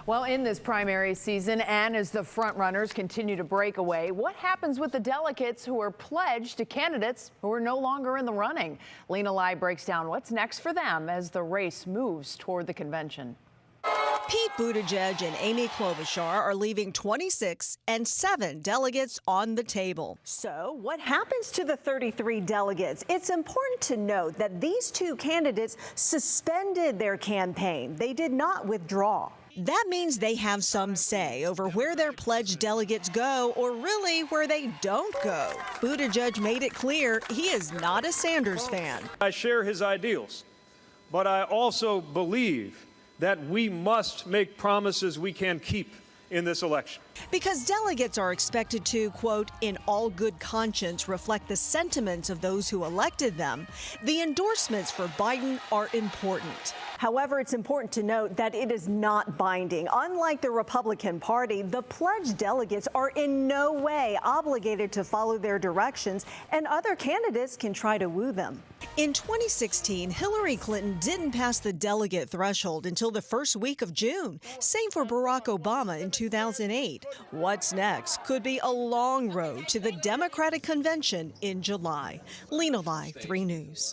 Well, in this primary season and as the frontrunners continue to break away, what happens with the delegates who are pledged to candidates who are no longer in the running? Lynna Lai breaks down what's next for them as the race moves toward the convention. Pete Buttigieg and Amy Klobuchar are leaving 26 and 7 delegates on the table. So what happens to the 33 delegates? It's important to note that these two candidates suspended their campaign. They did not withdraw. That means they have some say over where their pledged delegates go, or really where they don't go. Buttigieg made it clear he is not a Sanders fan. I share his ideals, but I also believe that we must make promises we can keep in this election. Because delegates are expected to, quote, in all good conscience reflect the sentiments of those who elected them, the endorsements for Biden are important. However, it's important to note that it is not binding. Unlike the Republican Party, the pledged delegates are in no way obligated to follow their directions, and other candidates can try to woo them. In 2016, Hillary Clinton didn't pass the delegate threshold until the first week of June. Same for Barack Obama in 2008. What's next could be a long road to the Democratic convention in July. Lynna Lai, 3 News.